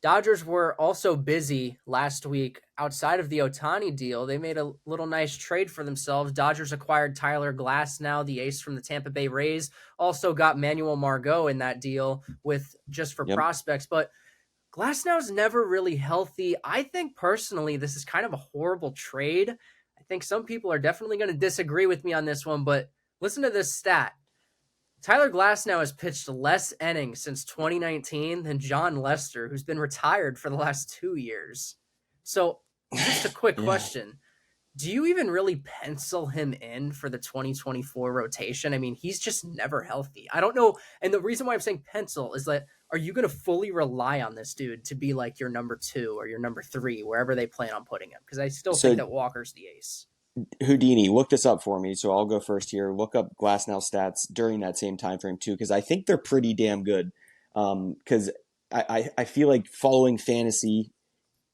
Dodgers were also busy last week outside of the Ohtani deal. They made a little nice trade for themselves. Dodgers acquired Tyler Glasnow, the ace from the Tampa Bay Rays. Also got Manuel Margot in that deal with just for Yep. prospects. But Glasnow's never really healthy. I think personally, this is kind of a horrible trade. I think some people are definitely going to disagree with me on this one, but listen to this stat. Tyler Glasnow has pitched less innings since 2019 than Jon Lester, who's been retired for the last 2 years. So, just a quick Yeah. question. Do you even really pencil him in for the 2024 rotation? I mean, he's just never healthy. I don't know. And the reason why I'm saying pencil is that are you going to fully rely on this dude to be like your number 2 or your number 3, wherever they plan on putting him? Because I still think So that Walker's the ace. Houdini, look this up for me. So I'll go first here. Look up Glasnow stats during that same time frame too, because I think they're pretty damn good. Because I feel like following fantasy,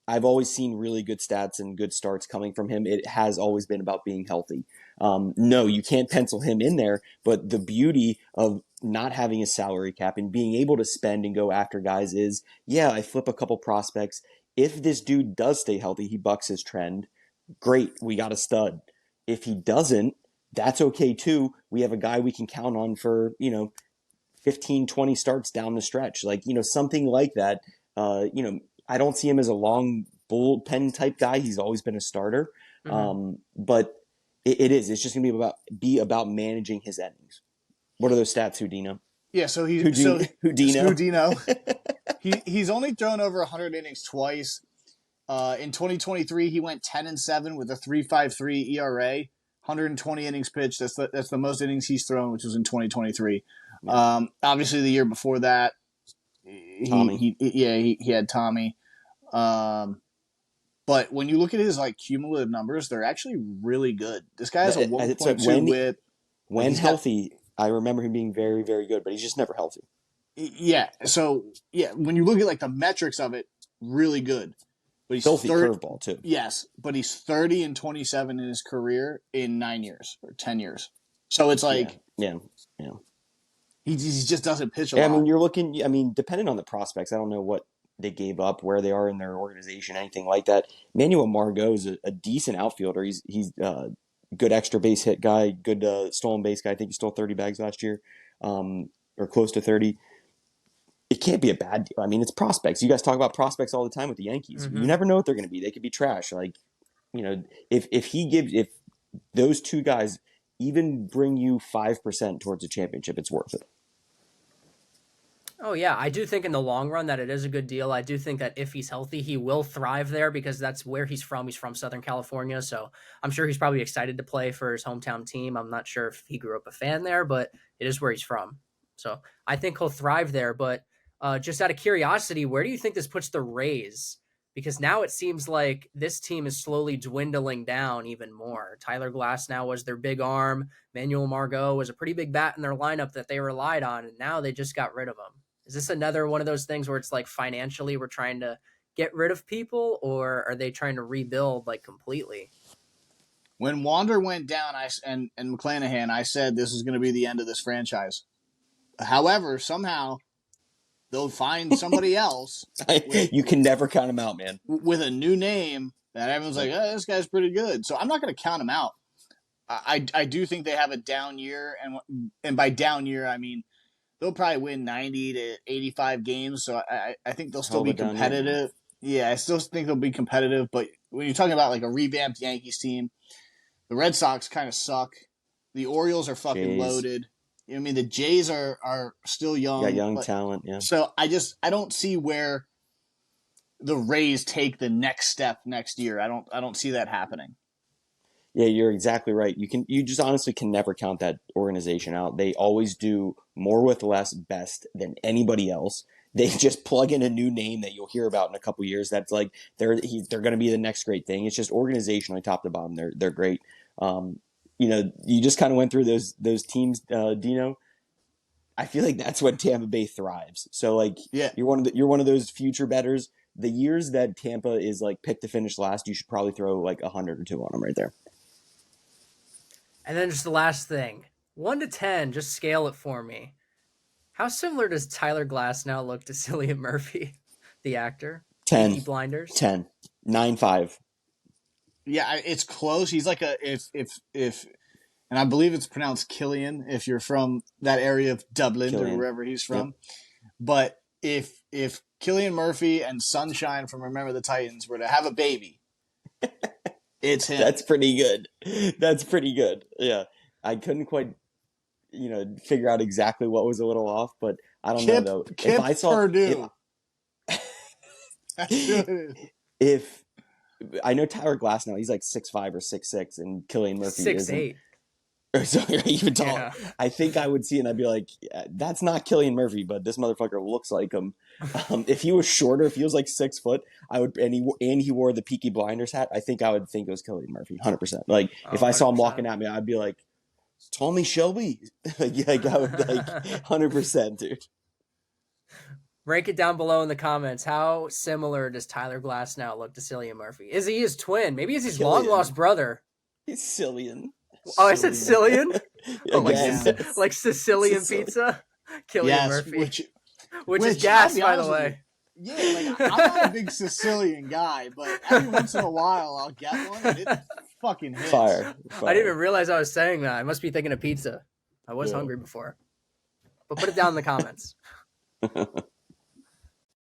I've always seen really good stats and good starts coming from him. It has always been about being healthy. No, you can't pencil him in there, but the beauty of not having a salary cap and being able to spend and go after guys is, yeah, I flip a couple prospects. If this dude does stay healthy, he bucks his trend. Great, we got a stud. If he doesn't, that's okay too. We have a guy we can count on for, 15, 20 starts down the stretch. Like, something like that. I don't see him as a long bullpen type guy. He's always been a starter. But it's just going to be about managing his innings. What are those stats, Houdino? Yeah, so Houdino. He's only thrown over 100 innings twice. In 2023, he went 10-7 with a 3.53 ERA, 120 innings pitched. That's the most innings he's thrown, which was in 2023. Obviously, the year before that, he had Tommy. But when you look at his cumulative numbers, they're actually really good. This guy has a 1.2 WHIP. When healthy, I remember him being very, very good, but he's just never healthy. Yeah. So when you look at the metrics of it, really good. But he's filthy curveball too. Yes, but he's 30-27 in his career in 9 years or 10 years. So it's yeah. He just doesn't pitch a lot. I mean, you're looking. I mean, depending on the prospects, I don't know what they gave up, where they are in their organization, anything like that. Manuel Margot is a decent outfielder. He's good extra base hit guy, good stolen base guy. I think he stole 30 bags last year, or close to 30. It can't be a bad deal. I mean, it's prospects. You guys talk about prospects all the time with the Yankees. You never know what they're going to be. They could be trash. If those two guys even bring you 5% towards a championship, it's worth it. Oh, yeah. I do think in the long run that it is a good deal. I do think that if he's healthy, he will thrive there because that's where he's from. He's from Southern California, so I'm sure he's probably excited to play for his hometown team. I'm not sure if he grew up a fan there, but it is where he's from. So I think he'll thrive there, but just out of curiosity, where do you think this puts the Rays? Because now it seems like this team is slowly dwindling down even more. Tyler Glasnow was their big arm. Manuel Margot was a pretty big bat in their lineup that they relied on, and now they just got rid of him. Is this another one of those things where it's financially we're trying to get rid of people, or are they trying to rebuild completely? When Wander went down, and McClanahan, I said this is going to be the end of this franchise. However, somehow they'll find somebody else. You can never count them out, man. With a new name that everyone's like, oh, this guy's pretty good. So I'm not going to count him out. I do think they have a down year, and by down year, I mean they'll probably win 90 to 85 games. So I think they'll still be competitive. Yeah, I still think they'll be competitive. But when you're talking about a revamped Yankees team, the Red Sox kind of suck. The Orioles are fucking loaded. I mean, the Jays are still young. Yeah, young talent, yeah. So I don't see where the Rays take the next step next year. I don't see that happening. Yeah, you're exactly right. You just honestly can never count that organization out. They always do more with less best than anybody else. They just plug in a new name that you'll hear about in a couple years. That's they're going to be the next great thing. It's just organizationally top to bottom. They're great. You just kind of went through those teams, Dino. I feel like that's when Tampa Bay thrives. So you're one of those future bettors. The years that Tampa is picked to finish last, you should probably throw 100 or 2 on them right there. And then just the last thing, 1 to 10, just scale it for me. How similar does Tyler Glasnow look to Cillian Murphy? the actor. 10. Peaky Blinders. 10. 9-5. Yeah, it's close. He's like a if and I believe it's pronounced Killian if you're from that area of Dublin Killian. or wherever he's from. Yep. But if Killian Murphy and Sunshine from Remember the Titans were to have a baby, it's him. That's pretty good. That's pretty good. Yeah. I couldn't quite, figure out exactly what was a little off, but I don't know though. Kip If I saw Purdue. That's who it is. if I know Tyler Glasnow, he's like 6'5" or 6'6", and Killian Murphy 6'8". Or so even taller. Yeah. I think I would see and I'd be like, that's not Killian Murphy, but this motherfucker looks like him. If he was shorter, if he was like 6 foot, I would, and he wore the Peaky Blinders hat, I think I would think it was Killian Murphy, 100%. Like if I saw him 100%. walking at me, I'd be like, Tommy Shelby. like I would like 100%, dude. Rank it down below in the comments. How similar does Tyler Glasnow look to Cillian Murphy? Is he his twin? Maybe he's his long lost brother. He's Cillian. Oh, I said Cillian? Oh, Again. like Sicilian pizza? Cillian Murphy. Which is gas, by the way. Yeah, like I'm not a big Sicilian guy, but every once in a while I'll get one and it fucking hits. Fire. I didn't even realize I was saying that. I must be thinking of pizza. I was hungry before. But put it down in the comments.